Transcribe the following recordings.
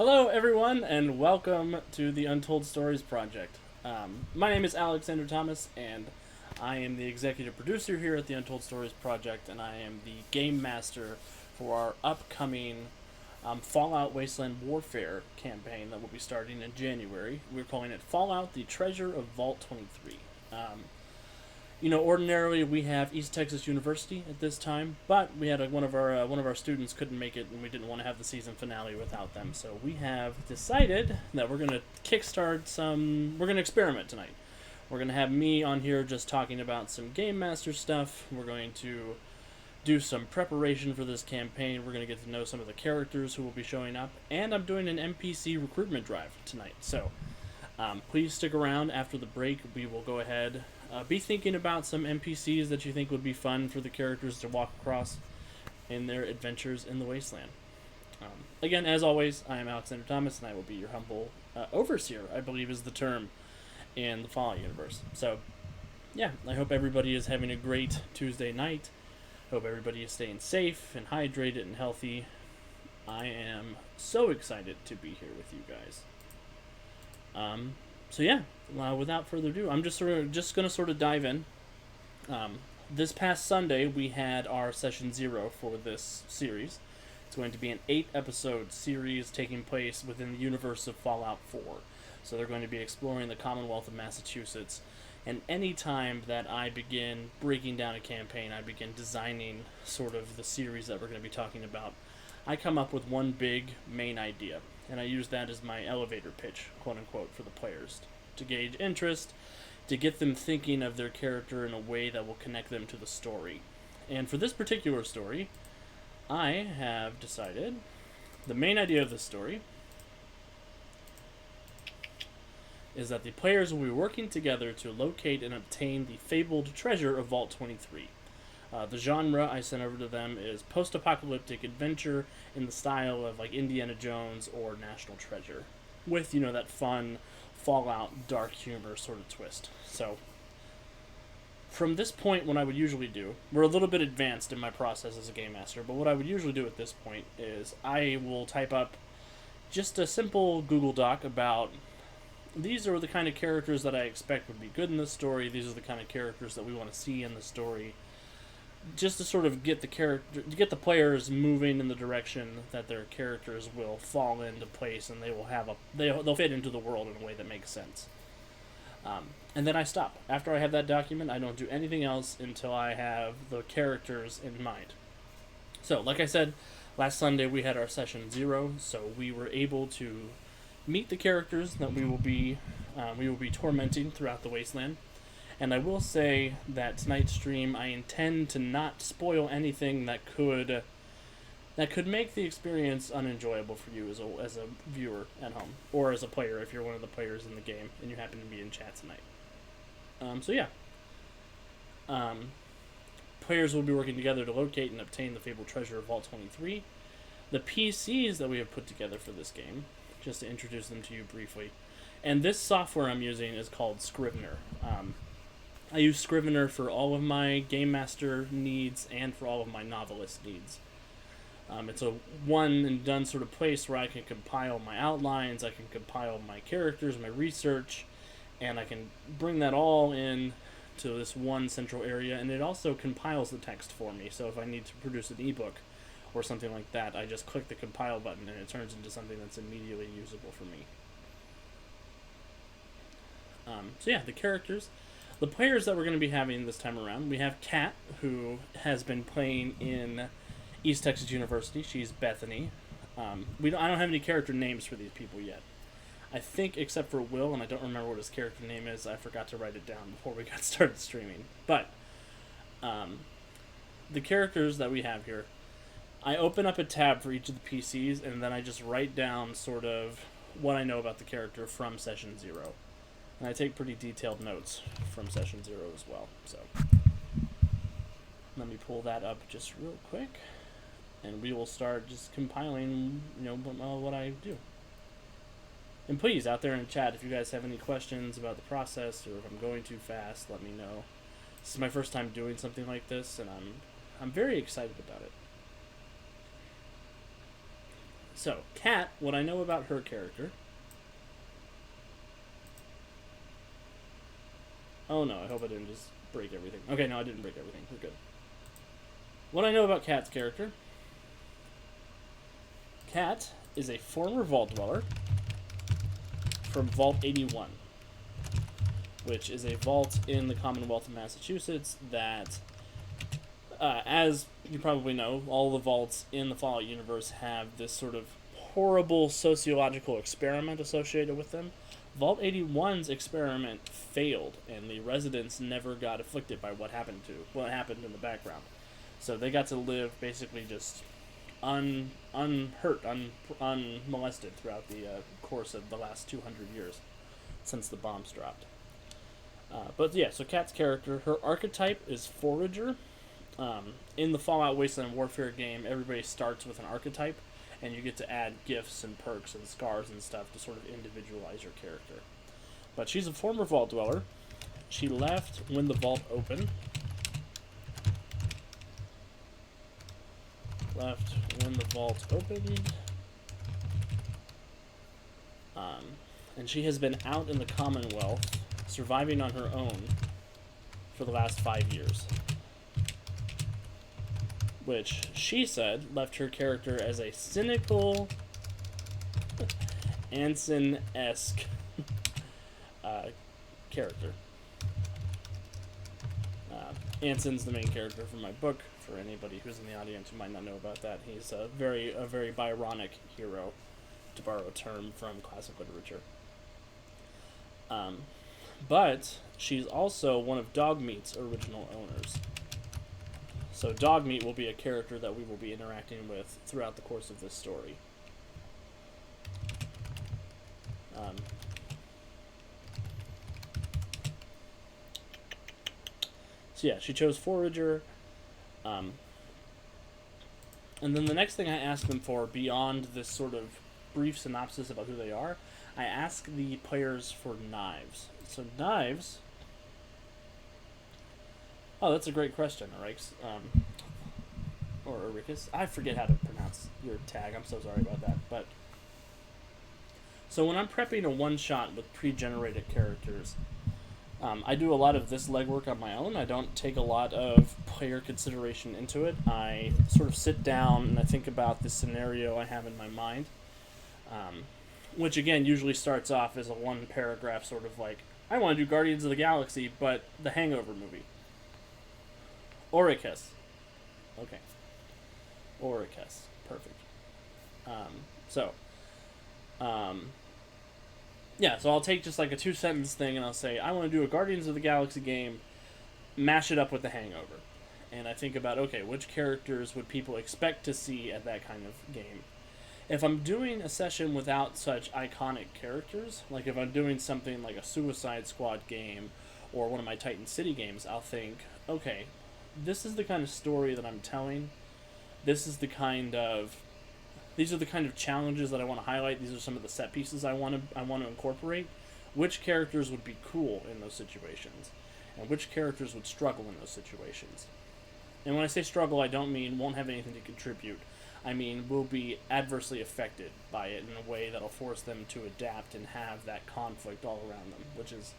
Hello, everyone, and welcome to the Untold Stories Project. My name is Alexander Thomas, and I am the executive producer here at the Untold Stories Project, and I am the game master for our upcoming Fallout Wasteland Warfare campaign that will be starting in January. We're calling it Fallout: The Treasure of Vault 23. Ordinarily we have East Texas University at this time, but we had one of our students couldn't make it, and we didn't want to have the season finale without them. So we have decided that we're going to kickstart some. We're going to experiment tonight. We're going to have me on here just talking about some game master stuff. We're going to do some preparation for this campaign. We're going to get to know some of the characters who will be showing up, and I'm doing an NPC recruitment drive tonight. So please stick around after the break. We will go ahead. Be thinking about some NPCs that you think would be fun for the characters to walk across in their adventures in the Wasteland. Again, as always, I am Alexander Thomas, and I will be your humble overseer, I believe is the term in the Fallout universe. So, yeah, I hope everybody is having a great Tuesday night. Hope everybody is staying safe and hydrated and healthy. I am so excited to be here with you guys. So yeah, without further ado, I'm just going to sort of dive in. This past Sunday, we had our session 0 for this series. It's going to be an 8-episode series taking place within the universe of Fallout 4. So they're going to be exploring the Commonwealth of Massachusetts. And any time that I begin breaking down a campaign, I begin designing sort of the series that we're going to be talking about, I come up with one big main idea. And I use that as my elevator pitch, quote unquote, for the players to gauge interest, to get them thinking of their character in a way that will connect them to the story. And for this particular story, I have decided the main idea of this story is that the players will be working together to locate and obtain the fabled treasure of Vault 23. The genre I sent over to them is post-apocalyptic adventure in the style of like Indiana Jones or National Treasure, with that fun Fallout dark humor sort of twist. So from this point, what I would usually do, we're a little bit advanced in my process as a game master, but what I would usually do at this point is I will type up just a simple Google Doc about these are the kind of characters that I expect would be good in this story. These are the kind of characters that we want to see in the story, just to sort of get the players moving in the direction that their characters will fall into place, and they'll fit into the world in a way that makes sense. And then I stop. After I have that document, I don't do anything else until I have the characters in mind. So, like I said, last Sunday we had our session 0, so we were able to meet the characters that we will be tormenting throughout the Wasteland. And I will say that tonight's stream, I intend to not spoil anything that could make the experience unenjoyable for you as a viewer at home, or as a player if you're one of the players in the game and you happen to be in chat tonight. Players will be working together to locate and obtain the fabled treasure of Vault 23. The PCs that we have put together for this game, just to introduce them to you briefly, and this software I'm using is called Scrivener. I use Scrivener for all of my Game Master needs and for all of my novelist needs. It's a one and done sort of place where I can compile my outlines, I can compile my characters, my research, and I can bring that all in to this one central area, and it also compiles the text for me. So if I need to produce an ebook or something like that, I just click the compile button and it turns into something that's immediately usable for me. So yeah, the characters. The players that we're going to be having this time around, we have Kat, who has been playing in East Texas University. She's Bethany. I don't have any character names for these people yet. I think except for Will, and I don't remember what his character name is. I forgot to write it down before we got started streaming. But the characters that we have here, I open up a tab for each of the PCs, and then I just write down sort of what I know about the character from Session 0. And I take pretty detailed notes from Session 0 as well. So let me pull that up just real quick, and we will start just compiling, what I do. And please, out there in chat, if you guys have any questions about the process, or if I'm going too fast, let me know. This is my first time doing something like this, and I'm very excited about it. So, Kat, what I know about her character. Oh no, I hope I didn't just break everything. Okay, no, I didn't break everything. We're good. What I know about Kat's character. Kat is a former Vault Dweller from Vault 81, which is a vault in the Commonwealth of Massachusetts that, as you probably know, all the vaults in the Fallout universe have this sort of horrible sociological experiment associated with them. Vault 81's experiment failed, and the residents never got afflicted by what happened in the background. So they got to live basically just unhurt, unmolested throughout the course of the last 200 years since the bombs dropped. But yeah, so Kat's character, her archetype is Forager. In the Fallout Wasteland Warfare game, everybody starts with an archetype, and you get to add gifts and perks and scars and stuff to sort of individualize your character. But she's a former Vault Dweller. She left when the vault opened. And she has been out in the Commonwealth, surviving on her own for the last 5 years. Which, she said, left her character as a cynical, Anson-esque character. Anson's the main character from my book. For anybody who's in the audience who might not know about that, he's a very Byronic hero, to borrow a term from classic literature. But she's also one of Dogmeat's original owners. So Dogmeat will be a character that we will be interacting with throughout the course of this story. So yeah, she chose Forager. And then the next thing I asked them for, beyond this sort of brief synopsis about who they are, I ask the players for knives. So knives... Oh, that's a great question, Arix. Or Aricus. I forget how to pronounce your tag. I'm so sorry about that. But so when I'm prepping a one-shot with pre-generated characters, I do a lot of this legwork on my own. I don't take a lot of player consideration into it. I sort of sit down and I think about the scenario I have in my mind, which again usually starts off as a one-paragraph sort of like, I want to do Guardians of the Galaxy, but the Hangover movie. Oricus. Okay. Oricus. Perfect. Yeah, so I'll take just like a 2-sentence thing and I'll say, I want to do a Guardians of the Galaxy game, mash it up with the Hangover. And I think about, okay, which characters would people expect to see at that kind of game? If I'm doing a session without such iconic characters, like if I'm doing something like a Suicide Squad game or one of my Titan City games, I'll think, okay, this is the kind of story that I'm telling. These are the kind of challenges that I want to highlight. These are some of the set pieces I want to incorporate. Which characters would be cool in those situations, and which characters would struggle in those situations? And when I say struggle, I don't mean won't have anything to contribute. I mean will be adversely affected by it in a way that'll force them to adapt and have that conflict all around them, which is,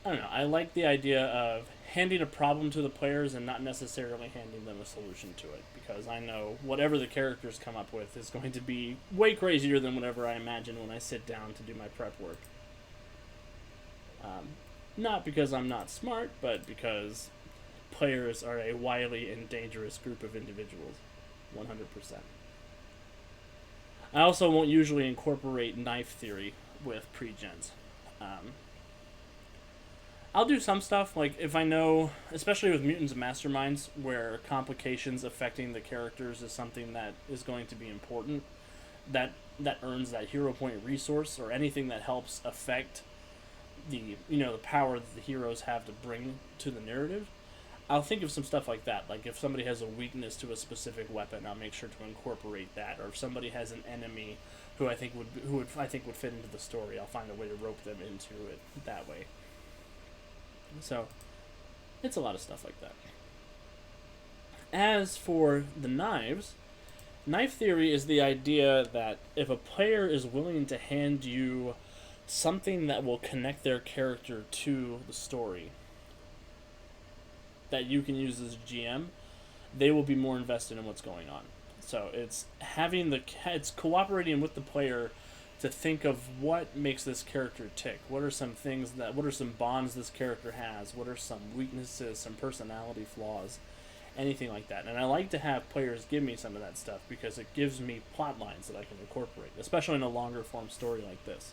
I don't know, I like the idea of handing a problem to the players and not necessarily handing them a solution to it, because I know whatever the characters come up with is going to be way crazier than whatever I imagine when I sit down to do my prep work. Not because I'm not smart, but because players are a wily and dangerous group of individuals. 100%. I also won't usually incorporate knife theory with pre-gens. I'll do some stuff, like if I know, especially with Mutants and Masterminds, where complications affecting the characters is something that is going to be important, that earns that hero point resource, or anything that helps affect the power that the heroes have to bring to the narrative. I'll think of some stuff like that. Like if somebody has a weakness to a specific weapon, I'll make sure to incorporate that. Or if somebody has an enemy who I think would fit into the story, I'll find a way to rope them into it that way. So, it's a lot of stuff like that. As for the knives, Knife theory is the idea that if a player is willing to hand you something that will connect their character to the story that you can use as a GM, they will be more invested in what's going on. So it's cooperating with the player to think of what makes this character tick. What are some bonds this character has? What are some weaknesses, some personality flaws, anything like that. And I like to have players give me some of that stuff because it gives me plot lines that I can incorporate, especially in a longer form story like this.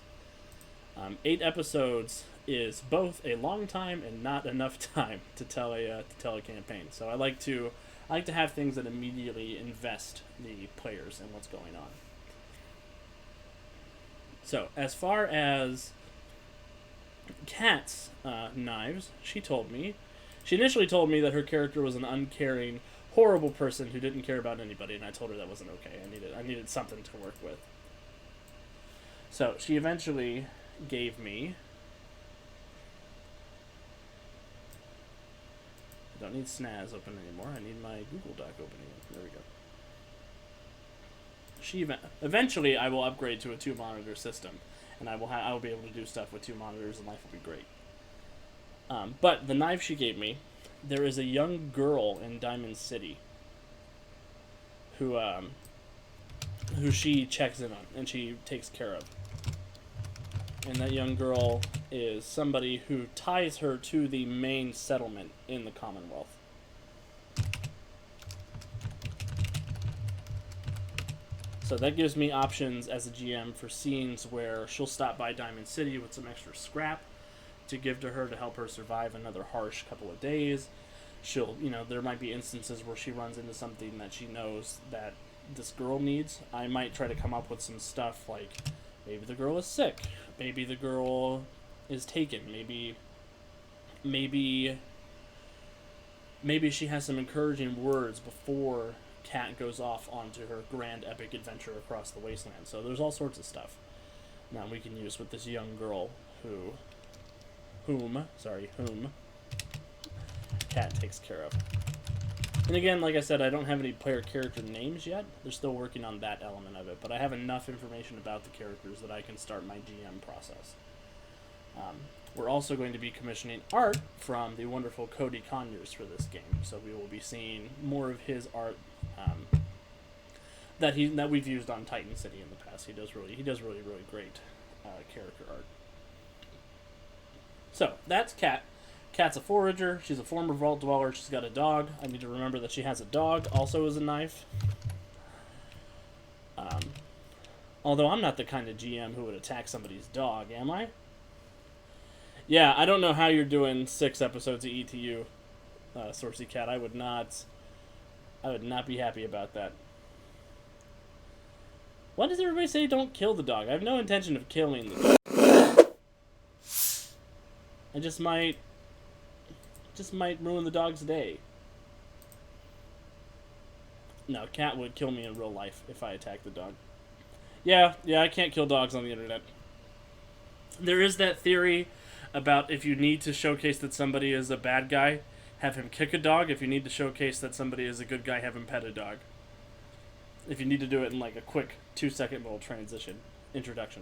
8 episodes is both a long time and not enough time to tell a campaign. So I like to have things that immediately invest the players in what's going on. So as far as Kat's knives, she initially told me that her character was an uncaring, horrible person who didn't care about anybody, and I told her that wasn't okay. I needed something to work with. So she eventually gave me. I don't need Snaz open anymore. I need my Google Doc open again. There we go. Eventually I will upgrade to a 2-monitor system, and I will be able to do stuff with 2 monitors, and life will be great. But the knife she gave me, there is a young girl in Diamond City who she checks in on and she takes care of. And that young girl is somebody who ties her to the main settlement in the Commonwealth. So that gives me options as a GM for scenes where she'll stop by Diamond City with some extra scrap to give to her to help her survive another harsh couple of days. There might be instances where she runs into something that she knows that this girl needs. I might try to come up with some stuff like maybe the girl is sick, maybe the girl is taken, maybe she has some encouraging words before Kat goes off onto her grand epic adventure across the wasteland. So there's all sorts of stuff now we can use with this young girl whom Kat takes care of. And again, like I said, I don't have any player character names yet. They're still working on that element of it, but I have enough information about the characters that I can start my GM process. We're also going to be commissioning art from the wonderful Cody Conyers for this game, so we will be seeing more of his art that we've used on Titan City in the past. He does really great character art. So that's Kat. Kat's a forager. She's a former vault dweller. She's got a dog. I need to remember that she has a dog, also as a knife. Although I'm not the kind of GM who would attack somebody's dog, am I? Yeah, I don't know how you're doing 6 episodes of ETU, Sourcey Cat. I would not be happy about that. Why does everybody say don't kill the dog? I have no intention of killing the dog. I just might ruin the dog's day. No, Cat would kill me in real life if I attacked the dog. Yeah, I can't kill dogs on the internet. There is that theory about if you need to showcase that somebody is a bad guy, have him kick a dog. If you need to showcase that somebody is a good guy, have him pet a dog. If you need to do it in like a quick 2-second little introduction.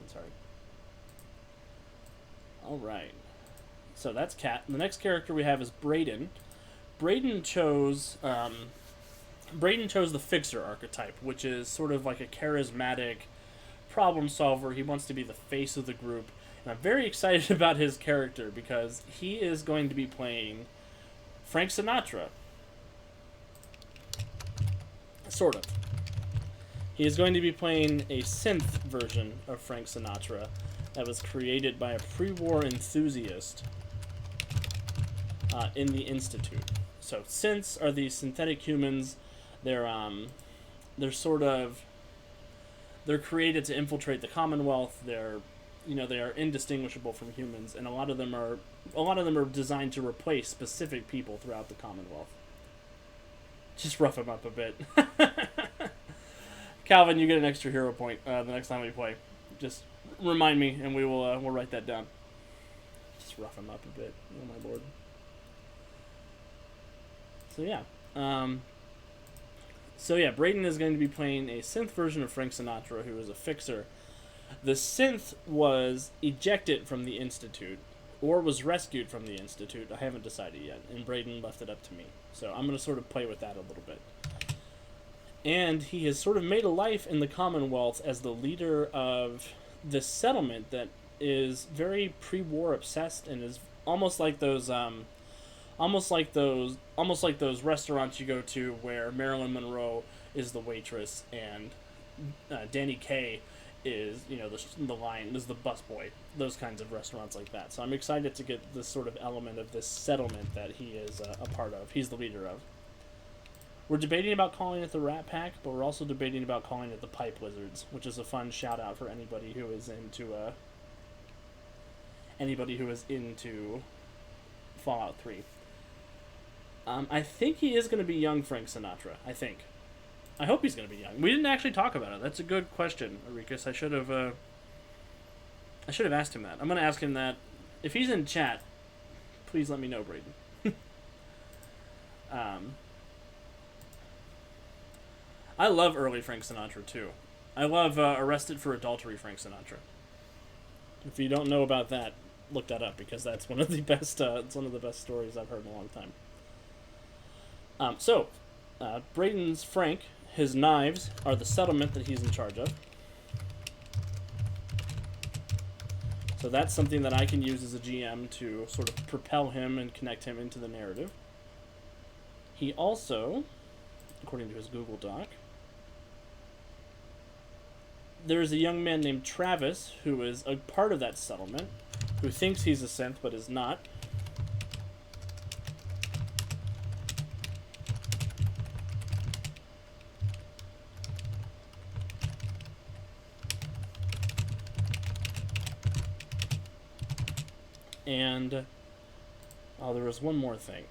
Alright. So that's Kat. The next character we have is Brayden. Brayden chose the fixer archetype, which is sort of like a charismatic problem solver. He wants to be the face of the group. And I'm very excited about his character because he is going to be playing Frank Sinatra. Sort of. He is going to be playing a synth version of Frank Sinatra that was created by a pre-war enthusiast in the Institute. So synths are these synthetic humans. They're created to infiltrate the Commonwealth. They are indistinguishable from humans, and a lot of them are designed to replace specific people throughout the Commonwealth. Just rough them up a bit. Calvin, you get an extra hero point the next time we play. Just remind me, and we'll write that down. Just rough him up a bit. Oh my lord. So yeah. So yeah, Brayden is going to be playing a synth version of Frank Sinatra, who is a fixer. The synth was ejected from the Institute, or was rescued from the Institute. I haven't decided yet, and Brayden left it up to me. So I'm going to sort of play with that a little bit. And he has sort of made a life in the Commonwealth as the leader of this settlement that is very pre-war obsessed and is almost like those restaurants you go to where Marilyn Monroe is the waitress and Danny Kaye is the lion is the busboy. Those kinds of restaurants like that. So I'm excited to get this sort of element of this settlement that he is a part of. He's the leader of. We're debating about calling it the Rat Pack, but we're also debating about calling it the Pipe Lizards, which is a fun shout out for anybody who is into Fallout 3. I think he is going to be young Frank Sinatra. I hope he's going to be young. We didn't actually talk about it. That's a good question, Arikas. I should have asked him that. I'm going to ask him that. If he's in chat, please let me know, Brayden. I love early Frank Sinatra too. I love Arrested for Adultery Frank Sinatra. If you don't know about that, look that up because that's one of the best. It's one of the best stories I've heard in a long time. Brayden's Frank. His knives are the settlement that he's in charge of. So that's something that I can use as a GM to sort of propel him and connect him into the narrative. He also, according to his Google Doc, there's a young man named Travis who is a part of that settlement, who thinks he's a synth but is not. And there was one more thing.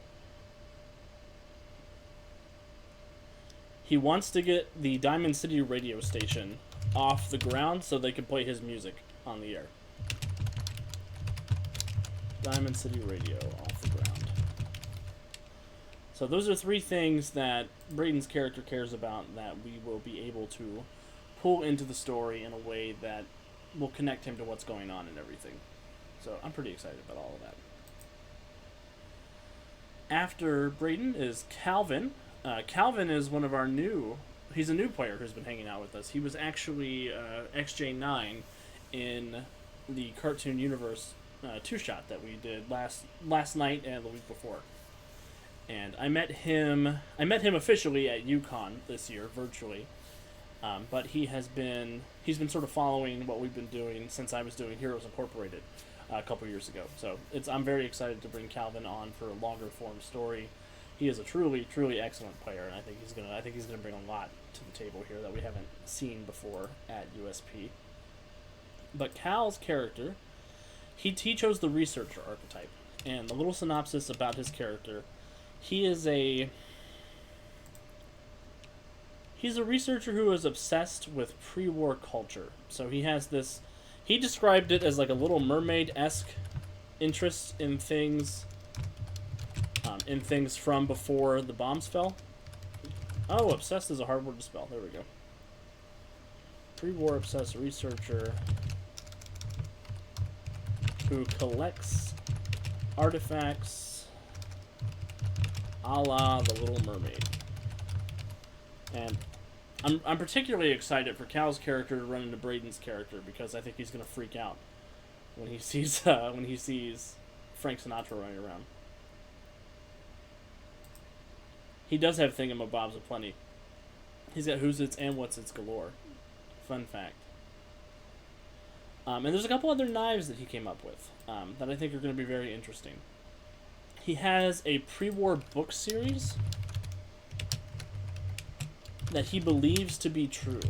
He wants to get the Diamond City radio station off the ground so they can play his music on the air. Diamond City Radio off the ground. So those are three things that Brayden's character cares about that we will be able to pull into the story in a way that will connect him to what's going on and everything. So I'm pretty excited about all of that. After Brayden is Calvin. Calvin is one of our he's a new player who's been hanging out with us. He was actually XJ9 in the Cartoon Universe two-shot that we did last night and the week before. And I met him officially at UConn this year, virtually. But he's been sort of following what we've been doing since I was doing Heroes Incorporated a couple years ago. So I'm very excited to bring Calvin on for a longer form story. He is a truly, truly excellent player, and I think he's gonna bring a lot to the table here that we haven't seen before at USP. But Cal's character, he chose the researcher archetype, and the little synopsis about his character, he's a researcher who is obsessed with pre-war culture. So he described it as like a Little Mermaid-esque interest in things from before the bombs fell. Oh, obsessed is a hard word to spell. There we go. Pre-war obsessed researcher who collects artifacts a la the Little Mermaid. And I'm particularly excited for Cal's character to run into Brayden's character because I think he's gonna freak out when he sees Frank Sinatra running around. He does have thingamabobs aplenty. He's got who's its and what's its galore. Fun fact. And there's a couple other knives that he came up with that I think are going to be very interesting. He has a pre-war book series that he believes to be true.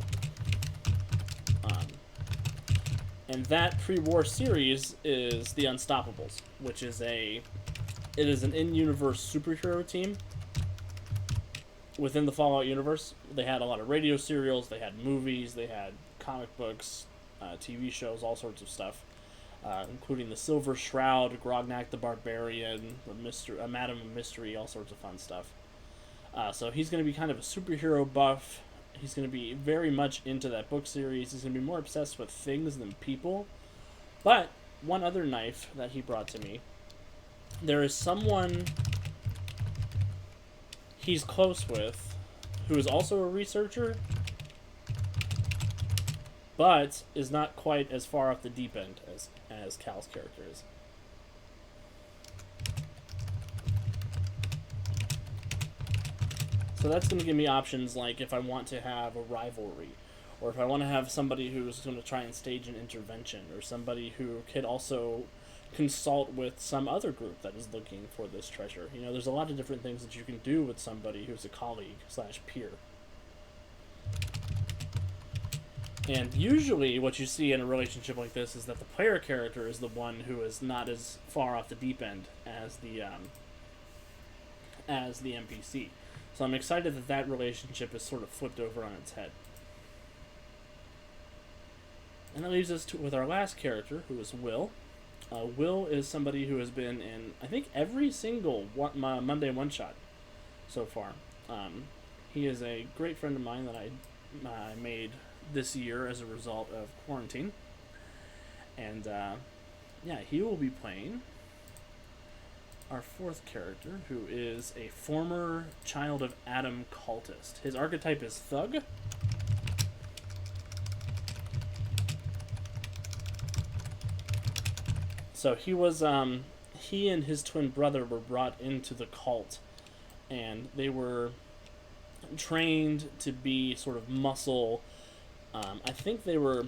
And that pre-war series is the Unstoppables, which is an in-universe superhero team within the Fallout universe. They had a lot of radio serials, they had movies, they had comic books, TV shows, all sorts of stuff, including the Silver Shroud, Grognak the Barbarian, Madam of Mystery, all sorts of fun stuff. So he's going to be kind of a superhero buff. He's going to be very much into that book series. He's going to be more obsessed with things than people. But one other knife that he brought to me, there is someone he's close with who is also a researcher, but is not quite as far off the deep end as Cal's character is. So that's going to give me options like if I want to have a rivalry, or if I want to have somebody who's going to try and stage an intervention, or somebody who could also consult with some other group that is looking for this treasure. You know, there's a lot of different things that you can do with somebody who's a colleague slash peer. And usually what you see in a relationship like this is that the player character is the one who is not as far off the deep end as the NPC. So I'm excited that that relationship is sort of flipped over on its head. And that leaves us with our last character, who is Will. Will is somebody who has been in, I think, every single Monday one-shot so far. He is a great friend of mine that I made this year as a result of quarantine. And, yeah, he will be playing our fourth character, who is a former Child of Adam cultist. His archetype is Thug. So he was, he and his twin brother were brought into the cult, and they were trained to be sort of muscle. I think they were,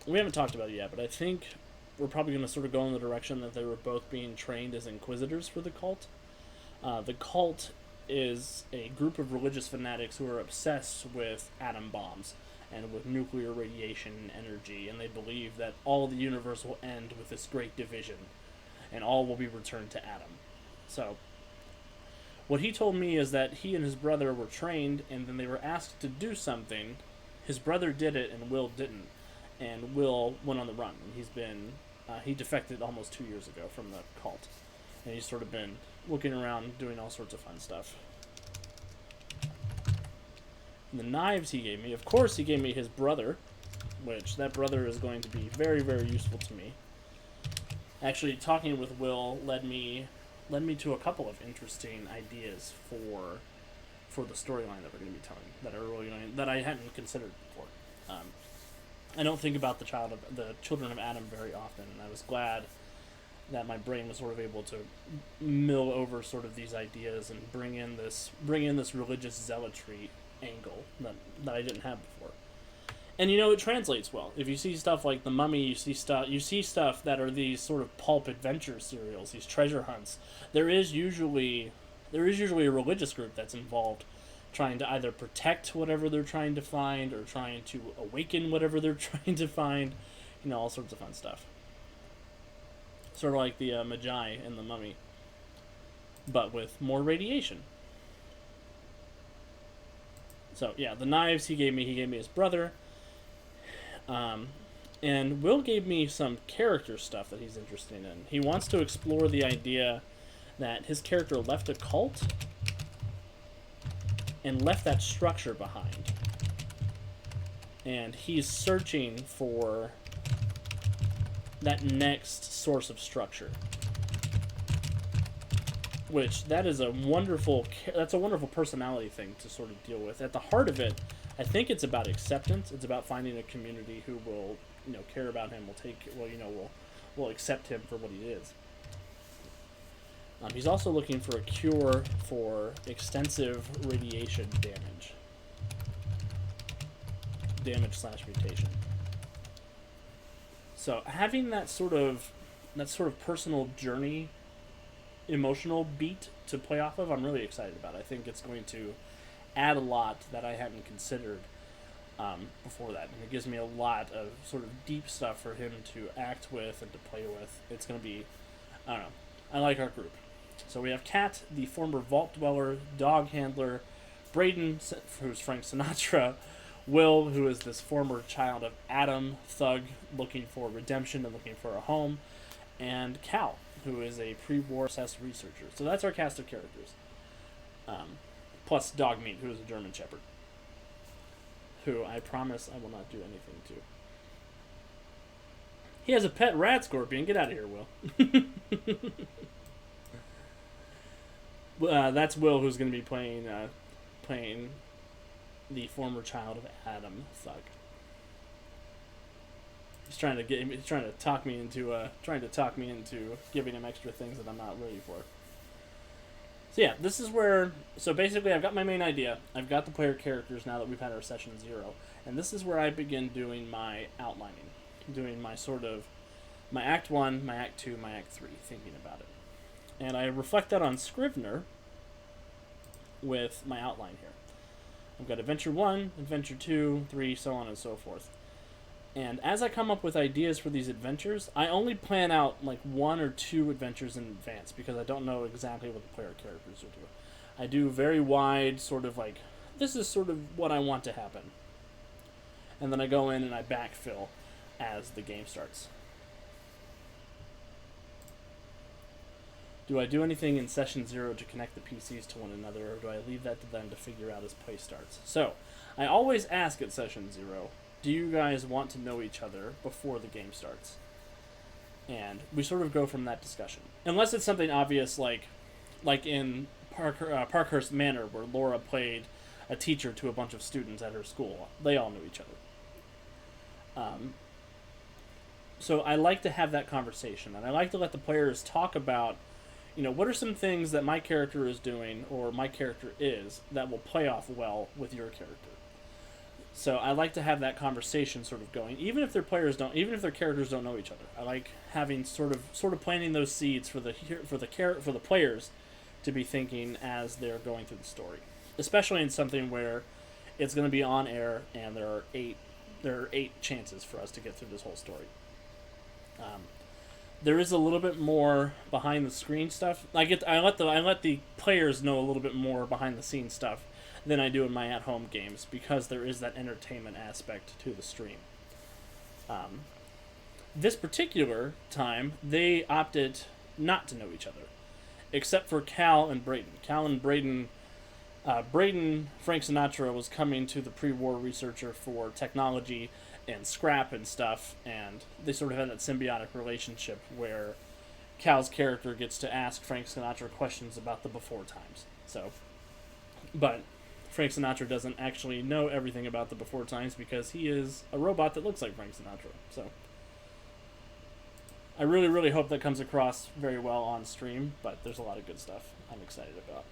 we haven't talked about it yet, but I think we're probably going to sort of go in the direction that they were both being trained as inquisitors for the cult. The cult is a group of religious fanatics who are obsessed with atom bombs and with nuclear radiation and energy, and they believe that all the universe will end with this great division, and all will be returned to Adam. So, what he told me is that he and his brother were trained, and then they were asked to do something. His brother did it, and Will didn't. And Will went on the run, and he's been he defected almost 2 years ago from the cult, and he's sort of been looking around doing all sorts of fun stuff. And the knives he gave me, of course he gave me his brother, which that brother is going to be very, very useful to me. Actually, talking with Will led me to a couple of interesting ideas for the storyline that we're going to be telling, that I hadn't considered before. I don't think about the children of Adam very often, and I was glad that my brain was sort of able to mill over sort of these ideas and bring in this religious zealotry angle that I didn't have before. And you know, it translates well. If you see stuff like The Mummy, you see stuff that are these sort of pulp adventure serials, these treasure hunts. There is usually a religious group that's involved, trying to either protect whatever they're trying to find or trying to awaken whatever they're trying to find. You know, all sorts of fun stuff. Sort of like the Magi in The Mummy, but with more radiation. So yeah, the knives he gave me his brother. And Will gave me some character stuff that he's interested in. He wants to explore the idea that his character left a cult and left that structure behind. And he's searching for that next source of structure. Which, that's a wonderful personality thing to sort of deal with. At the heart of it, I think it's about acceptance. It's about finding a community who will, care about him, will accept him for what he is. He's also looking for a cure for extensive radiation damage/mutation. So having that sort of personal journey, emotional beat to play off of, I'm really excited about. I think it's going to add a lot that I hadn't considered before that, and it gives me a lot of sort of deep stuff for him to act with and to play with. It's going to be, I don't know, I like our group. So we have Kat, the former vault dweller, dog handler, Braden, who's Frank Sinatra, Will, who is this former child of Adam thug looking for redemption and looking for a home, and Cal, who is a pre-war obsessed researcher. So that's our cast of characters. plus Dogmeat, who is a German Shepherd, who I promise I will not do anything to. He has a pet rat scorpion. Get out of here, Will. That's Will, who's going to be playing the former child of Adam Thug. He's trying to talk me into giving him extra things that I'm not ready for. So yeah, this is where. So basically, I've got my main idea. I've got the player characters now that we've had our session 0, and this is where I begin doing my outlining, doing my my Act 1, my Act 2, my Act 3, thinking about it, and I reflect that on Scrivener with my outline here. I've got Adventure 1, Adventure 2, 3, so on and so forth. And as I come up with ideas for these adventures, I only plan out like 1 or 2 adventures in advance because I don't know exactly what the player characters will do. I do very wide, sort of like, this is sort of what I want to happen. And then I go in and I backfill as the game starts. Do I do anything in session 0 to connect the PCs to one another, or do I leave that to them to figure out as play starts? So, I always ask at session 0, do you guys want to know each other before the game starts? And we sort of go from that discussion. Unless it's something obvious like in Parkhurst Manor, where Laura played a teacher to a bunch of students at her school. They all knew each other. So I like to have that conversation, and I like to let the players talk about, what are some things that my character is doing, or my character is, that will play off well with your character. So I like to have that conversation sort of going, even if their characters don't know each other. I like having sort of planting those seeds for the players to be thinking as they're going through the story, especially in something where it's going to be on air and there are eight chances for us to get through this whole story. There is a little bit more behind the screen stuff. I let the players know a little bit more behind the scenes stuff than I do in my at-home games, because there is that entertainment aspect to the stream. This particular time, they opted not to know each other, except for Cal and Braden. Braden, Frank Sinatra, was coming to the pre-war researcher for technology and scrap and stuff, and they sort of had that symbiotic relationship where Cal's character gets to ask Frank Sinatra questions about the before times. But Frank Sinatra doesn't actually know everything about the before times because he is a robot that looks like Frank Sinatra. So I really, really hope that comes across very well on stream, but there's a lot of good stuff I'm excited about.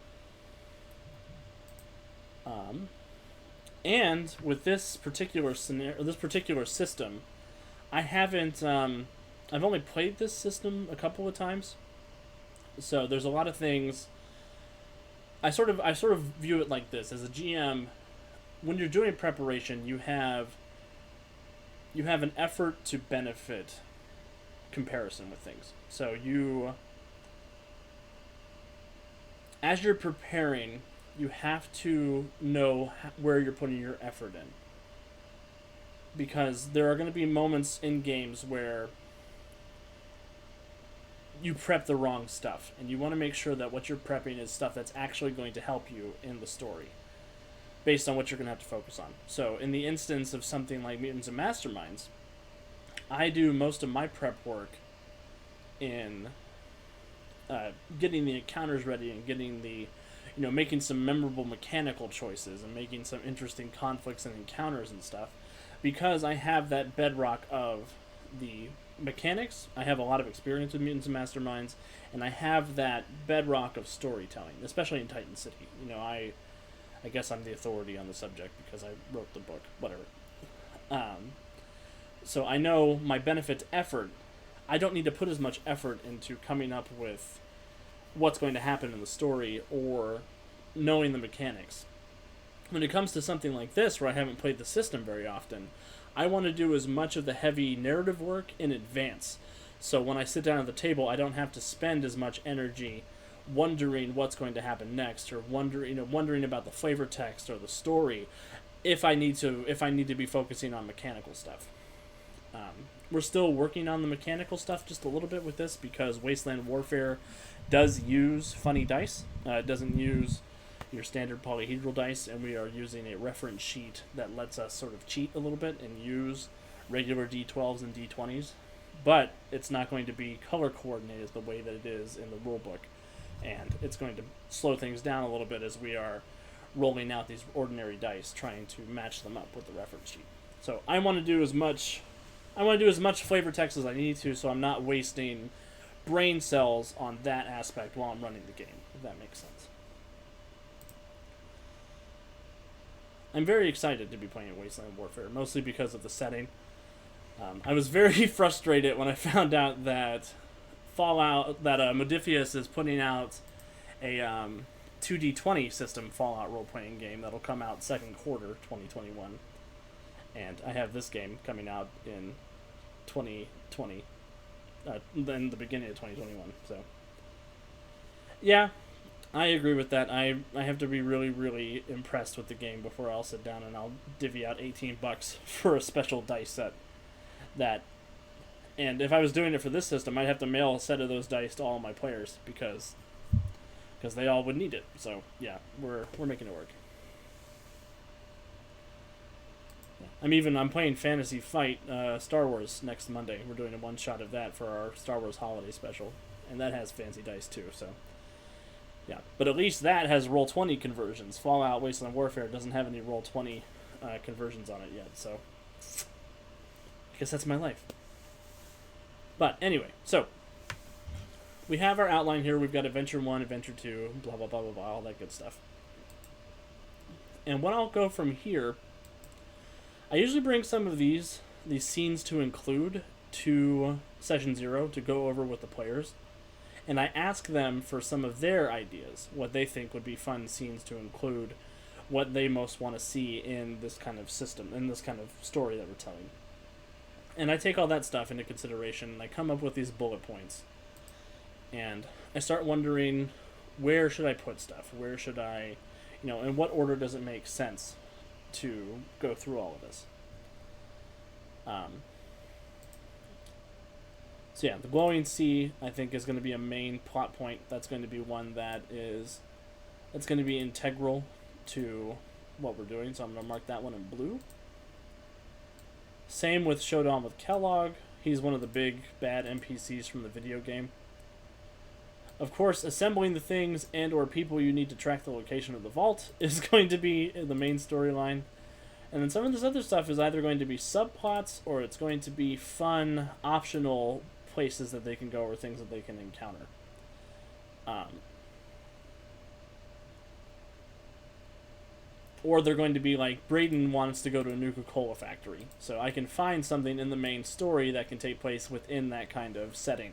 And with this particular system, I haven't. I've only played this system a couple of times, so there's a lot of things. I sort of view it like this: as a GM, when you're doing preparation, you have an effort to benefit comparison with things. So as you're preparing, you have to know where you're putting your effort in. Because there are going to be moments in games where you prep the wrong stuff, and you want to make sure that what you're prepping is stuff that's actually going to help you in the story, based on what you're going to have to focus on. So in the instance of something like Mutants and Masterminds, I do most of my prep work in getting the encounters ready and getting the making some memorable mechanical choices and making some interesting conflicts and encounters and stuff, because I have that bedrock of the mechanics. I have a lot of experience with Mutants and Masterminds, and I have that bedrock of storytelling, especially in Titan City. I guess I'm the authority on the subject because I wrote the book, whatever. So I know my benefit to effort. I don't need to put as much effort into coming up with what's going to happen in the story or knowing the mechanics. When it comes to something like this, where I haven't played the system very often, I want to do as much of the heavy narrative work in advance. So when I sit down at the table, I don't have to spend as much energy wondering what's going to happen next, or wondering about the flavor text or the story, if I need to be focusing on mechanical stuff. We're still working on the mechanical stuff just a little bit with this, because Wasteland Warfare does use funny dice. It doesn't use, your standard polyhedral dice, and we are using a reference sheet that lets us sort of cheat a little bit and use regular D12s and D20s, but it's not going to be color coordinated the way that it is in the rulebook, and it's going to slow things down a little bit as we are rolling out these ordinary dice, trying to match them up with the reference sheet. So I want to do as much flavor text as I need to, so I'm not wasting brain cells on that aspect while I'm running the game, if that makes sense. I'm very excited to be playing Wasteland Warfare, mostly because of the setting. I was very frustrated when I found out that Modifius is putting out a 2D20 system Fallout role-playing game that'll come out second quarter 2021. And I have this game coming out in 2020, in the beginning of 2021. So, yeah, I agree with that. I have to be really, really impressed with the game before I'll sit down and I'll divvy out $18 for a special dice set. And if I was doing it for this system, I'd have to mail a set of those dice to all my players because they all would need it. So yeah, we're making it work. I'm playing Fantasy Fight Star Wars next Monday. We're doing a one shot of that for our Star Wars holiday special, and that has fancy dice too. So yeah, but at least that has Roll20 conversions. Fallout Wasteland Warfare doesn't have any Roll20 conversions on it yet. So I guess that's my life. But anyway, so we have our outline here. We've got Adventure 1, Adventure 2, blah, blah, blah, blah, blah, all that good stuff. And when I'll go from here, I usually bring some of these scenes to include to Session 0 to go over with the players. And I ask them for some of their ideas, what they think would be fun scenes to include, what they most want to see in this kind of system, in this kind of story that we're telling. And I take all that stuff into consideration, and I come up with these bullet points. And I start wondering, where should I put stuff? Where should I, in what order does it make sense to go through all of this? So yeah, the glowing sea, I think, is going to be a main plot point. That's going to be one that's going to be integral to what we're doing, so I'm going to mark that one in blue. Same with Showdown with Kellogg. He's one of the big bad NPCs from the video game. Of course, assembling the things and or people you need to track the location of the vault is going to be the main storyline. And then some of this other stuff is either going to be subplots or it's going to be fun, optional places that they can go or things that they can encounter. Or they're going to be like, Brayden wants to go to a Nuka-Cola factory. So I can find something in the main story that can take place within that kind of setting.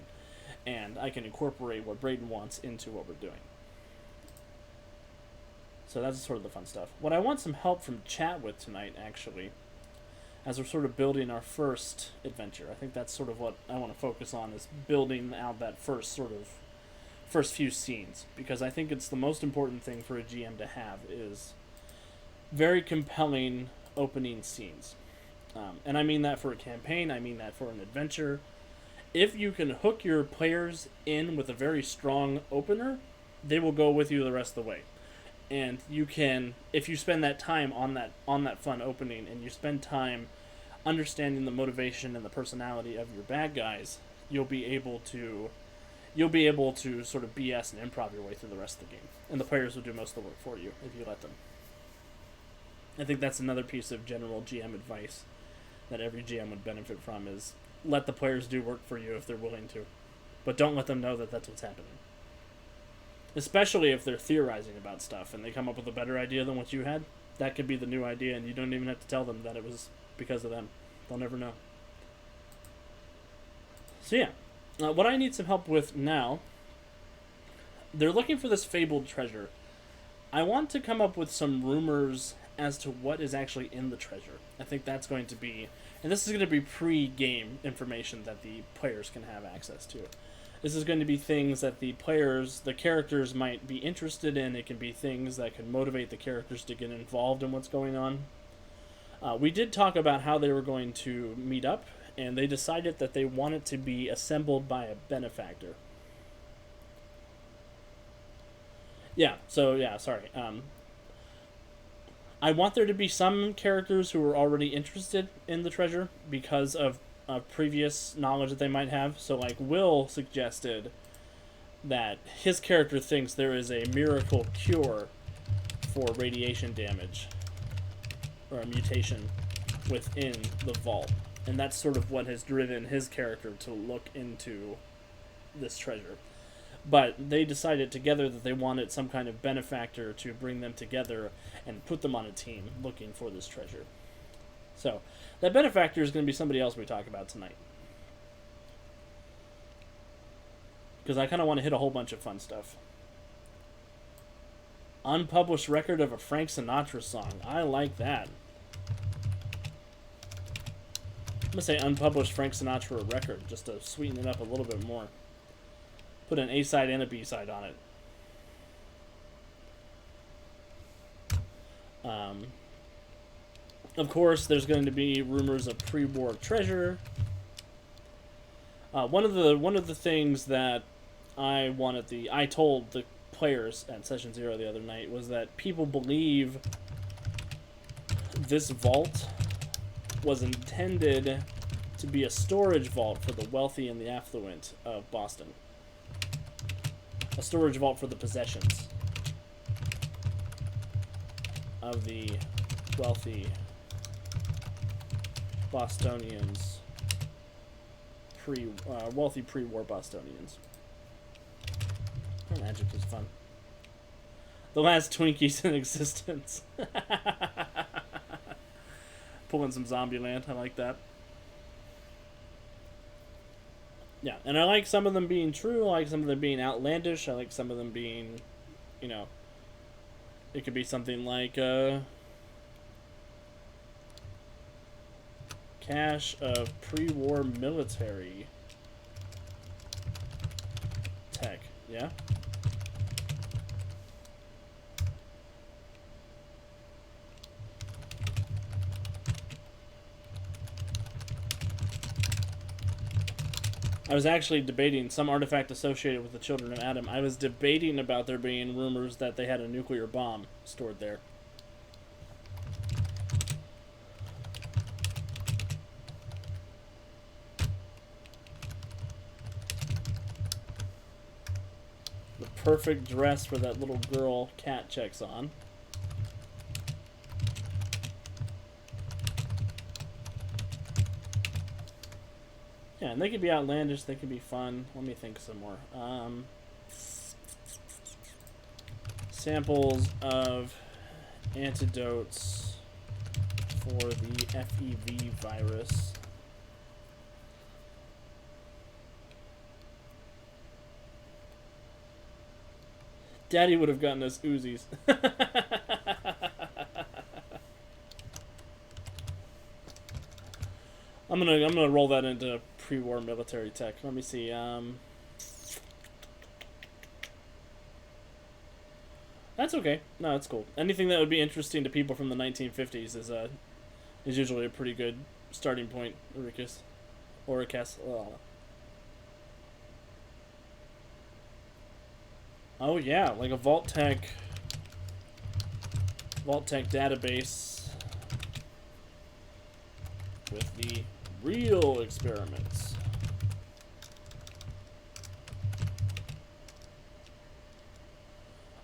And I can incorporate what Brayden wants into what we're doing. So that's sort of the fun stuff. What I want some help from chat with tonight, actually, as we're sort of building our first adventure. I think that's sort of what I want to focus on, is building out that first few scenes. Because I think it's the most important thing for a GM to have is very compelling opening scenes. And I mean that for a campaign, I mean that for an adventure. If you can hook your players in with a very strong opener, they will go with you the rest of the way. And you can, if you spend that time on that fun opening, and you spend time understanding the motivation and the personality of your bad guys, you'll be able to sort of BS and improv your way through the rest of the game. And the players will do most of the work for you if you let them. I think that's another piece of general GM advice that every GM would benefit from, is let the players do work for you if they're willing to. But don't let them know that that's what's happening. Especially if they're theorizing about stuff and they come up with a better idea than what you had. That could be the new idea, and you don't even have to tell them that it was because of them. They'll never know. So yeah, what I need some help with now, they're looking for this fabled treasure. I want to come up with some rumors as to what is actually in the treasure. I think that's going to be, and this is going to be pre-game information that the players can have access to. This is going to be things that the characters might be interested in. It can be things that can motivate the characters to get involved in what's going on. We did talk about how they were going to meet up, and they decided that they wanted to be assembled by a benefactor. Yeah. So yeah, sorry. I want there to be some characters who are already interested in the treasure because of previous knowledge that they might have. So like Will suggested that his character thinks there is a miracle cure for radiation damage or a mutation within the vault. And that's sort of what has driven his character to look into this treasure. But they decided together that they wanted some kind of benefactor to bring them together and put them on a team looking for this treasure. So, that benefactor is going to be somebody else we talk about tonight. Because I kind of want to hit a whole bunch of fun stuff. Unpublished record of a Frank Sinatra song. I like that. I'm going to say unpublished Frank Sinatra record, just to sweeten it up a little bit more. Put an A-side and a B-side on it. Of course, there's going to be rumors of pre-war treasure. One of the things that I told the players at Session 0 the other night was that people believe this vault was intended to be a storage vault for the wealthy and the affluent of Boston. A storage vault for the possessions of the wealthy Bostonians, wealthy pre-war Bostonians. Magic is fun. The last Twinkies in existence. Pulling some Zombieland. I like that. Yeah, and I like some of them being true. I like some of them being outlandish. I like some of them being, it could be something like cache of pre-war military tech. Yeah. I was actually debating some artifact associated with the Children of Adam. I was debating about there being rumors that they had a nuclear bomb stored there. The perfect dress for that little girl Cat checks on. Yeah, and they could be outlandish, they could be fun. Let me think some more. Samples of antidotes for the FEV virus. Daddy would have gotten us Uzis. I'm gonna roll that into pre-war military tech. Let me see. That's okay. No, that's cool. Anything that would be interesting to people from the 1950s is usually a pretty good starting point. Oricus. Oh yeah, like a Vault-Tec database with the real experiments.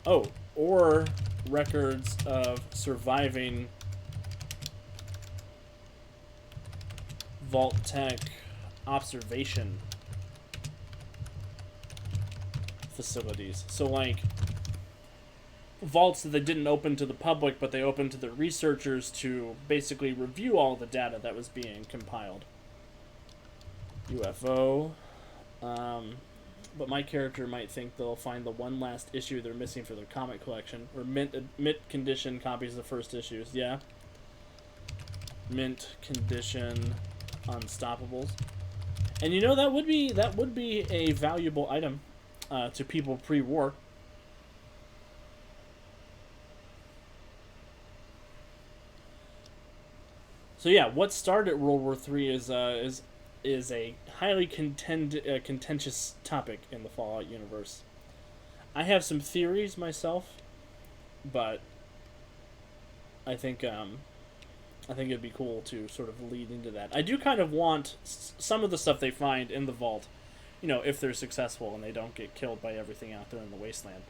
Oh, or records of surviving Vault-Tec observation facilities. So like vaults that they didn't open to the public, but they opened to the researchers to basically review all the data that was being compiled. UFO. But my character might think they'll find the one last issue they're missing for their comic collection, or mint condition copies of the first issues. Yeah. Mint condition Unstoppables. And that would be a valuable item to people pre-war. So yeah, what started World War III is a highly contentious topic in the Fallout universe. I have some theories myself, but I think it'd be cool to sort of lead into that. I do kind of want some of the stuff they find in the vault, if they're successful and they don't get killed by everything out there in the wasteland.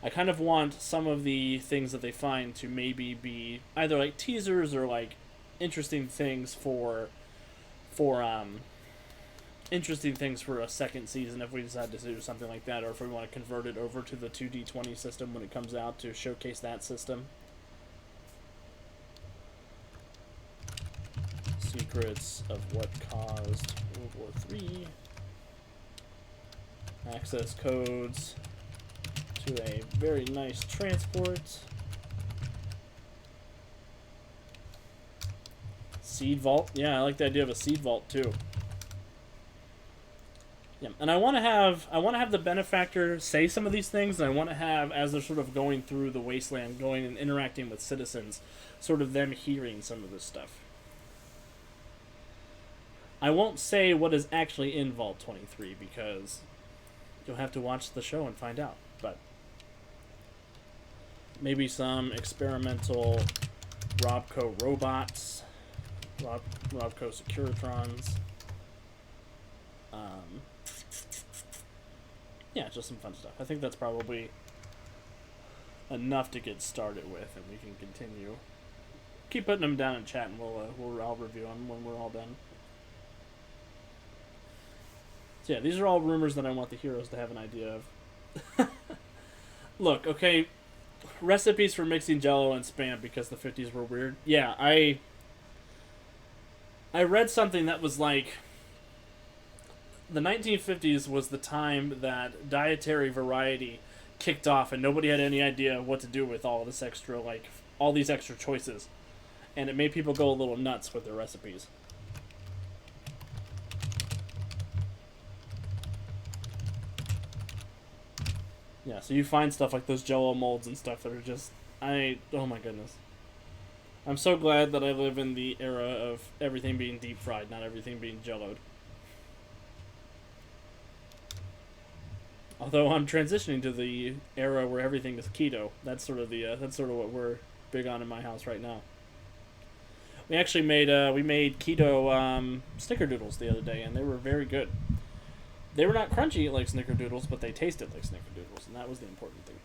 I kind of want some of the things that they find to maybe be either like teasers or like interesting things for interesting things for a second season if we decide to do something like that, or if we want to convert it over to the 2D20 system when it comes out to showcase that system. Secrets of what caused World War III. Access codes to a very nice transport. Seed vault. Yeah, I like the idea of a seed vault too. Yeah, and I want to have the benefactor say some of these things, and I want to have, as they're sort of going through the wasteland, going and interacting with citizens, sort of them hearing some of this stuff. I won't say what is actually in Vault 23 because you'll have to watch the show and find out, but maybe some experimental Robco robots, Robco Securitrons. Yeah, just some fun stuff. I think that's probably enough to get started with, and we can continue. Keep putting them down in chat, and I'll review them when we're all done. So yeah, these are all rumors that I want the heroes to have an idea of. Look, okay, recipes for mixing Jello and Spam because the 50s were weird. Yeah, I read something that was like, the 1950s was the time that dietary variety kicked off, and nobody had any idea what to do with all this extra, like, all these extra choices. And it made people go a little nuts with their recipes. Yeah, so you find stuff like those Jell-O molds and stuff that are just, oh my goodness. I'm so glad that I live in the era of everything being deep fried, not everything being Jell-O'd. Although I'm transitioning to the era where everything is keto. That's sort of what we're big on in my house right now. We actually made keto snickerdoodles the other day, and they were very good. They were not crunchy like snickerdoodles, but they tasted like snickerdoodles, and that was the important thing.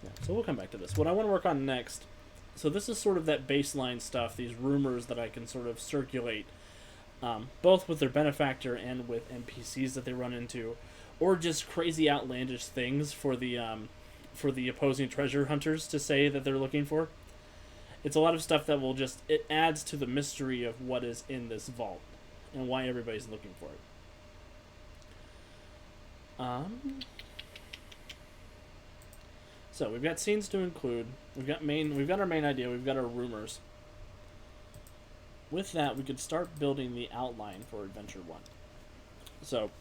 Yeah, so we'll come back to this. What I want to work on next, so this is sort of that baseline stuff, these rumors that I can sort of circulate, both with their benefactor and with NPCs that they run into, or just crazy outlandish things for the opposing treasure hunters to say that they're looking for. It's a lot of stuff that it adds to the mystery of what is in this vault and why everybody's looking for it. So we've got scenes to include. We've got our main idea. We've got our rumors. With that, we could start building the outline for Adventure 1. So,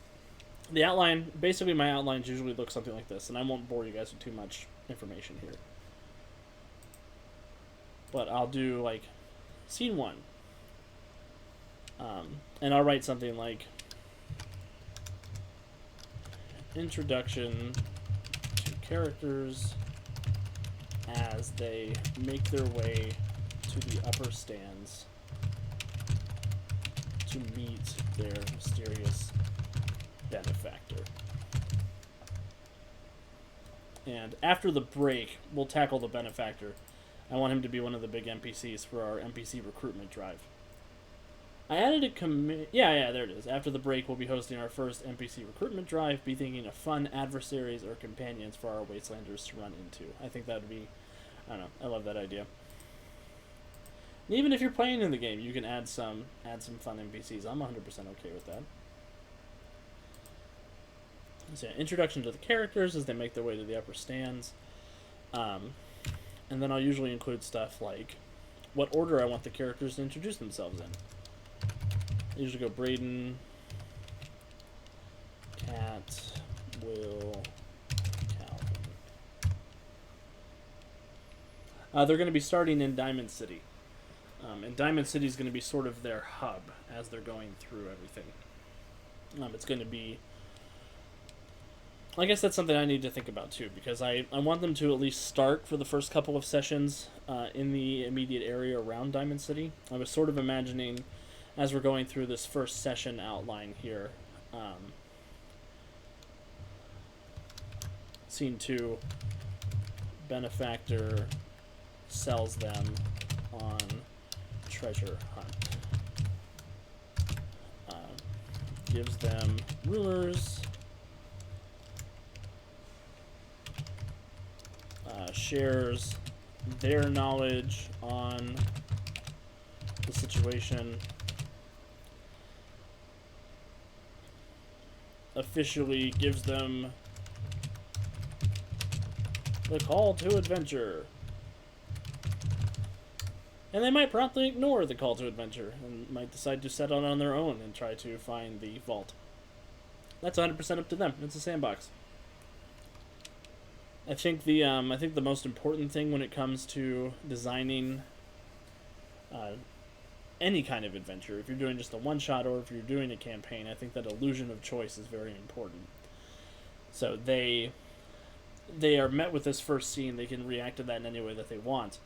the outline, basically my outlines usually look something like this, and I won't bore you guys with too much information here. But I'll do, like, Scene 1. And I'll write something like, Introduction to characters as they make their way to the upper stands to meet their mysterious benefactor. And after the break, we'll tackle the benefactor. I want him to be one of the big NPCs for our NPC recruitment drive. I added a commit. Yeah, there it is. After the break, we'll be hosting our first NPC recruitment drive, be thinking of fun adversaries or companions for our Wastelanders to run into. I think that would be, I don't know, I love that idea. And even if you're playing in the game, you can add some fun NPCs. I'm 100% okay with that. So, introduction to the characters as they make their way to the upper stands. And then I'll usually include stuff like what order I want the characters to introduce themselves in. I usually go Braden, Cat, Will, Calvin. They're going to be starting in Diamond City. And Diamond City is going to be sort of their hub as they're going through everything. It's going to be I guess that's something I need to think about too, because I want them to at least start for the first couple of sessions in the immediate area around Diamond City. I was sort of imagining, as we're going through this first session outline here, Scene 2, Benefactor sells them on treasure hunt. Gives them rulers, shares their knowledge on the situation, officially gives them the call to adventure. And they might promptly ignore the call to adventure and might decide to set out on their own and try to find the vault. That's 100% up to them. It's a sandbox. I think the most important thing when it comes to designing any kind of adventure, if you're doing just a one-shot or if you're doing a campaign, I think that illusion of choice is very important. So they are met with this first scene, they can react to that in any way that they want.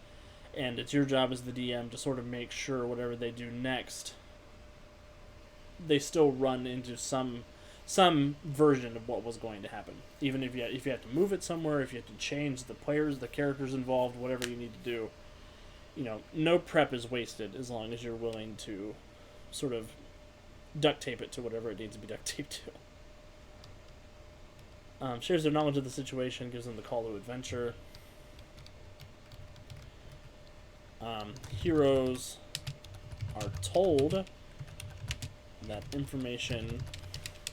And it's your job as the DM to sort of make sure whatever they do next, they still run into some version of what was going to happen. Even if you have to move it somewhere, if you have to change the players, the characters involved, whatever you need to do, no prep is wasted as long as you're willing to sort of duct tape it to whatever it needs to be duct taped to. Shares their knowledge of the situation, gives them the call to adventure. Heroes are told that information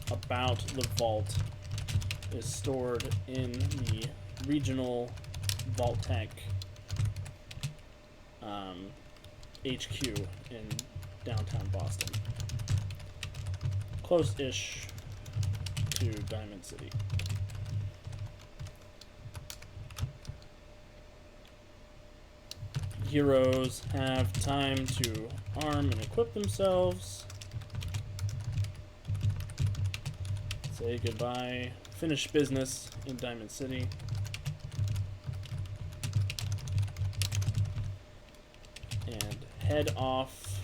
about the vault is stored in the regional Vault-Tec HQ in downtown Boston. Close-ish to Diamond City. Heroes have time to arm and equip themselves. Say goodbye. Finish business in Diamond City. And head off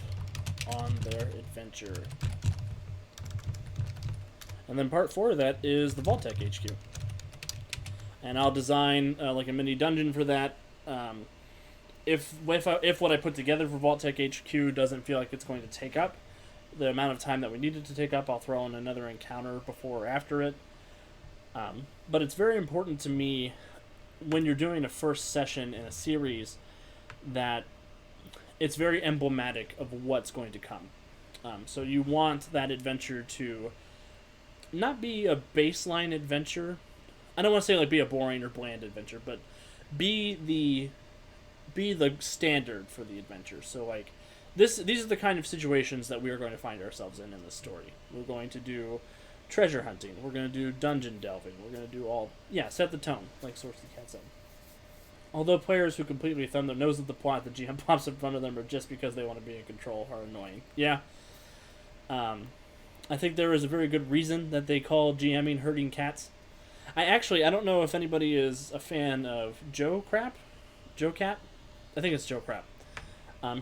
on their adventure. And then part 4 of that is the Vault-Tec HQ. And I'll design like a mini dungeon for that. If what I put together for Vault-Tec HQ doesn't feel like it's going to take up the amount of time that we need it to take up, I'll throw in another encounter before or after it. But it's very important to me when you're doing a first session in a series that it's very emblematic of what's going to come. So you want that adventure to not be a baseline adventure. I don't want to say like be a boring or bland adventure, but be the standard for the adventure. So like these are the kind of situations that we are going to find ourselves in this story. We're going to do treasure hunting. We're going to do dungeon delving. We're going to do set the tone, like Source the Cat said. Although players who completely thumb their nose at the plot the GM pops in front of them or just because they want to be in control are annoying. Yeah. I think there is a very good reason that they call GMing herding cats. I don't know if anybody is a fan of Joe Cat. I think it's Joe Crap.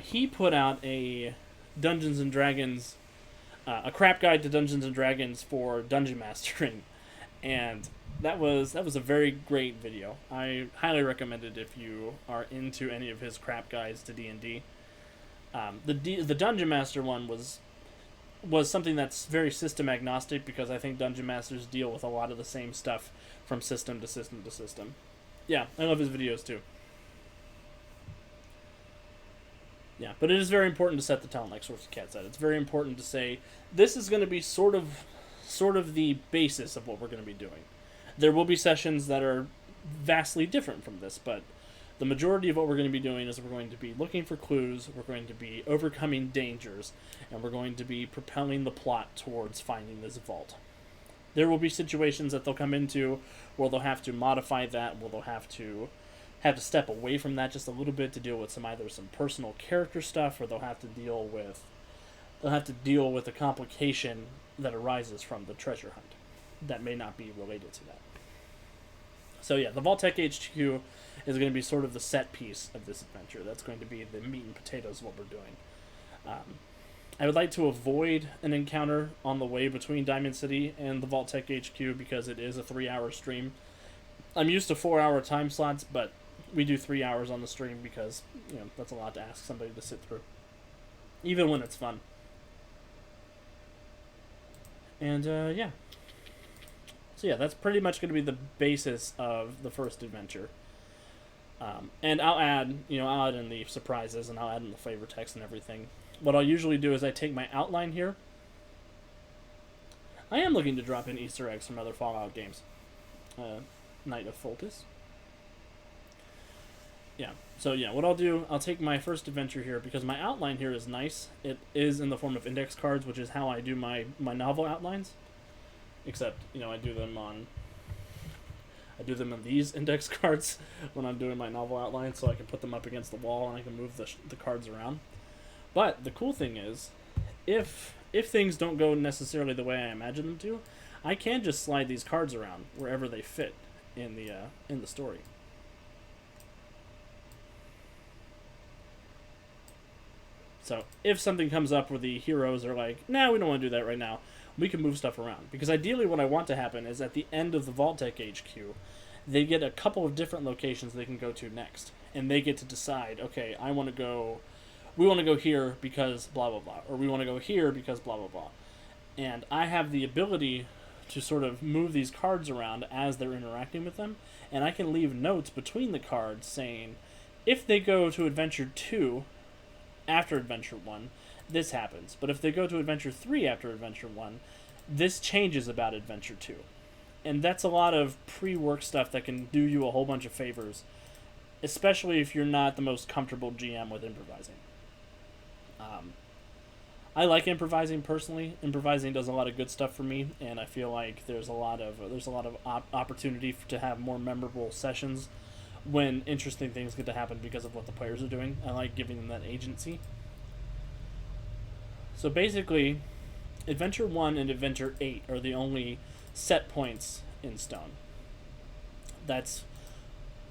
He put out a Dungeons and Dragons, a crap guide to Dungeons and Dragons for dungeon mastering, and that was a very great video. I highly recommend it if you are into any of his crap guides to D&D. The Dungeon Master one was something that's very system agnostic because I think Dungeon Masters deal with a lot of the same stuff from system to system to system. Yeah, I love his videos too. Yeah, but it is very important to set the tone, like Source of Cat said. It's very important to say, this is going to be sort of the basis of what we're going to be doing. There will be sessions that are vastly different from this, but the majority of what we're going to be doing is we're going to be looking for clues, we're going to be overcoming dangers, and we're going to be propelling the plot towards finding this vault. There will be situations that they'll come into where they'll have to modify that, where they'll have to step away from that just a little bit to deal with either some personal character stuff, or they'll have to deal with a complication that arises from the treasure hunt that may not be related to that. So yeah, the Vault-Tec HQ is going to be sort of the set piece of this adventure. That's going to be the meat and potatoes of what we're doing. I would like to avoid an encounter on the way between Diamond City and the Vault-Tec HQ because it is a 3-hour stream. I'm used to 4-hour time slots, but we do 3 hours on the stream because, that's a lot to ask somebody to sit through, even when it's fun. And yeah, so yeah, that's pretty much going to be the basis of the first adventure. And I'll add in the surprises, and I'll add in the flavor text and everything. What I'll usually do is I take my outline here. I am looking to drop in Easter eggs from other Fallout games. Night of Foltis. Yeah, so yeah, what I'll do, I'll take my first adventure here, because my outline here is nice. It is in the form of index cards, which is how I do my novel outlines. Except, I do them on these index cards when I'm doing my novel outline, so I can put them up against the wall and I can move the cards around. But the cool thing is, if things don't go necessarily the way I imagine them to, I can just slide these cards around wherever they fit in the story. So if something comes up where the heroes are like, nah, we don't want to do that right now, we can move stuff around. Because ideally what I want to happen is at the end of the Vault-Tec HQ, they get a couple of different locations they can go to next. And they get to decide, okay, we want to go here because blah, blah, blah. Or we want to go here because blah, blah, blah. And I have the ability to sort of move these cards around as they're interacting with them. And I can leave notes between the cards saying, if they go to Adventure 2 after Adventure 1, this happens. But if they go to Adventure 3 after Adventure 1, this changes about Adventure 2. And that's a lot of pre-work stuff that can do you a whole bunch of favors, especially if you're not the most comfortable GM with improvising. I like improvising personally. Improvising does a lot of good stuff for me, and I feel like there's a lot of opportunity to have more memorable sessions when interesting things get to happen because of what the players are doing. I like giving them that agency. So basically, Adventure 1 and Adventure 8 are the only set points in stone.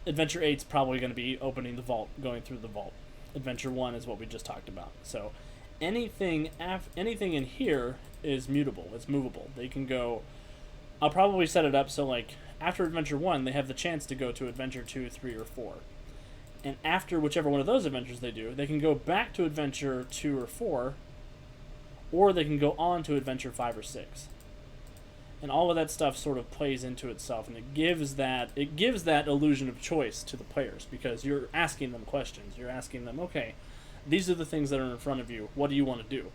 Adventure 8's probably going to be opening the vault, going through the vault. Adventure 1 is what we just talked about. So anything in here is mutable. It's movable. They can go... I'll probably set it up so, like, after Adventure 1, they have the chance to go to Adventure 2, 3, or 4. And after whichever one of those adventures they do, they can go back to Adventure 2 or 4, or they can go on to Adventure 5 or 6. And all of that stuff sort of plays into itself, and it gives that illusion of choice to the players, because you're asking them questions. You're asking them, okay, these are the things that are in front of you. What do you want to do?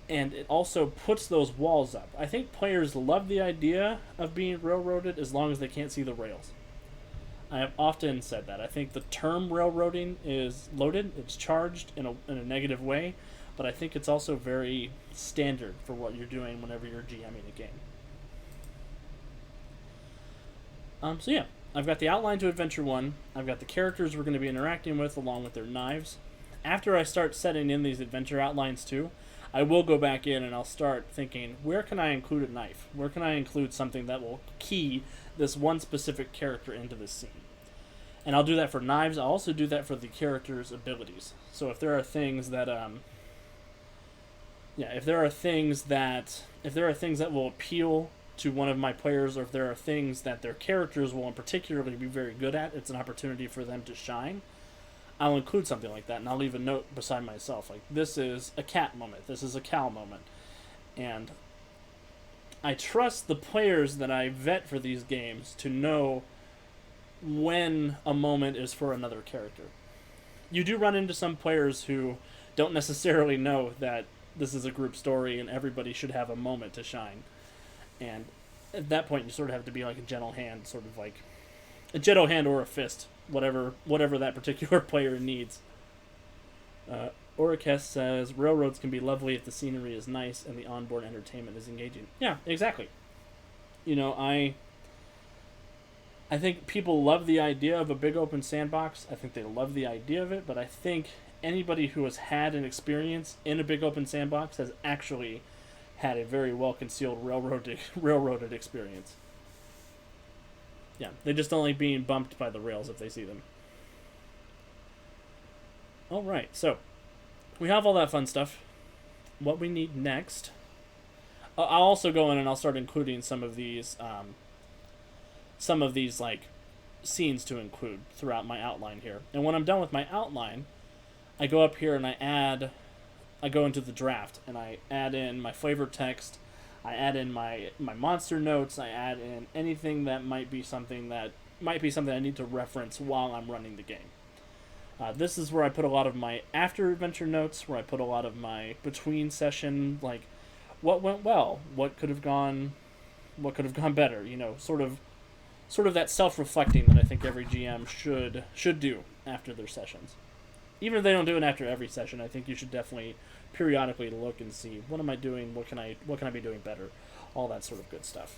And it also puts those walls up. I think players love the idea of being railroaded as long as they can't see the rails. I have often said that. I think the term railroading is loaded. It's charged in a negative way, but I think it's also very standard for what you're doing whenever you're GMing a game. So yeah, I've got the outline to Adventure 1. I've got the characters we're going to be interacting with along with their knives. After I start setting in these adventure outlines too, I will go back in and I'll start thinking, where can I include a knife? Where can I include something that will key this one specific character into this scene? And I'll do that for knives. I'll also do that for the character's abilities. So if there are things that if there are things that will appeal to one of my players, or if there are things that their characters will in particularly be very good at, it's an opportunity for them to shine, I'll include something like that, and I'll leave a note beside myself, like, this is a cat moment, this is a cow moment. And I trust the players that I vet for these games to know when a moment is for another character. You do run into some players who don't necessarily know that this is a group story and everybody should have a moment to shine. And at that point, you sort of have to be like a gentle hand, sort of like a gentle hand or a fist, whatever that particular player needs. Orikes says, railroads can be lovely if the scenery is nice and the onboard entertainment is engaging. Yeah, exactly. I think people love the idea of a big open sandbox. I think they love the idea of it, but I think anybody who has had an experience in a big open sandbox has actually had a very well-concealed railroaded experience. Yeah, they just don't like being bumped by the rails if they see them. Alright, so we have all that fun stuff. What we need next... I'll also go in and I'll start including some of these like scenes to include throughout my outline here. And when I'm done with my outline, I go up here and I go into the draft and I add in my flavor text, I add in my monster notes, I add in anything that might be something I need to reference while I'm running the game. This is where I put a lot of my after adventure notes, where I put a lot of my between session, like what went well, what could have gone better, sort of that self-reflecting that I think every GM should do after their sessions. Even if they don't do it after every session, I think you should definitely periodically look and see, what am I doing, what can I be doing better, all that sort of good stuff.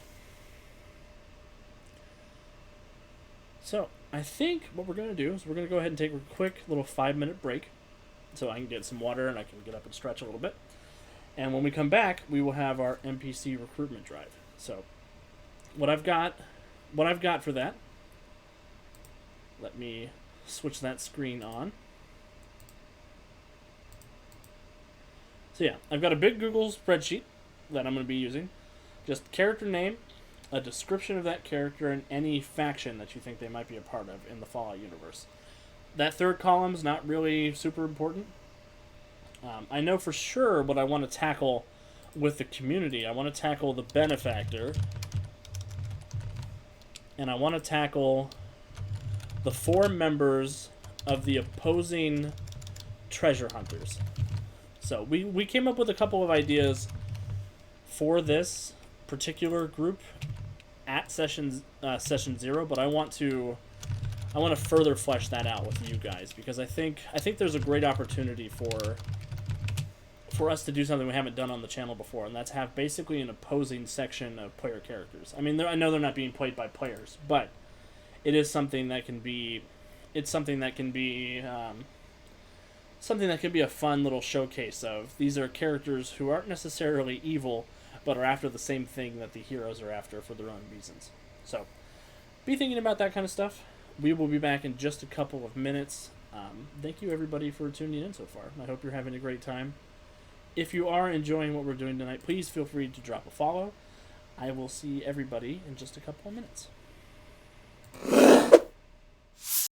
So, I think what we're going to do is we're going to go ahead and take a quick little 5-minute break so I can get some water and I can get up and stretch a little bit. And when we come back, we will have our NPC recruitment drive. So, what I've got for that, let me switch that screen on. So yeah, I've got a big Google spreadsheet that I'm going to be using. Just character name, a description of that character, and any faction that you think they might be a part of in the Fallout universe. That third column's not really super important. I know for sure what I want to tackle with the community. I want to tackle the benefactor. And I want to tackle the 4 members of the opposing treasure hunters. So we came up with a couple of ideas for this particular group at session 0, but I want to further flesh that out with you guys, because I think there's a great opportunity for us to do something we haven't done on the channel before, and that's have basically an opposing section of player characters. I mean, I know they're not being played by players, but it is something that can be something that can be a fun little showcase of, these are characters who aren't necessarily evil, but are after the same thing that the heroes are after for their own reasons. So, be thinking about that kind of stuff. We will be back in just a couple of minutes. Thank you everybody for tuning in so far. I hope you're having a great time. If you are enjoying what we're doing tonight, please feel free to drop a follow. I will see everybody in just a couple of minutes.